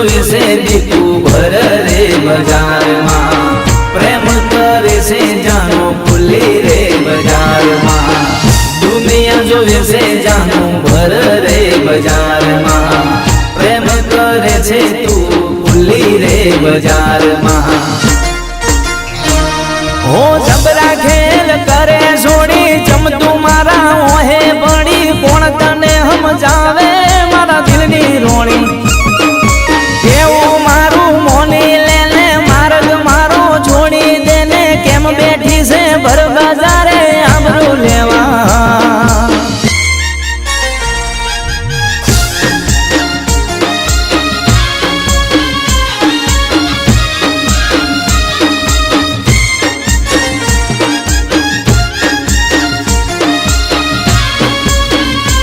જોવે છે દીકુ ભર રે બજારમાં પ્રેમ કરે છે જાનો ફૂલી રે બજારમાં દુનિયા જોવે છે જાનો ભર રે બજારમાં પ્રેમ કરે છે તું ફૂલી રે બજારમાં હો જબરા ખેલ કરે છોડી ચમતું મારા ઓહે બળી કોણ તને સમજાવે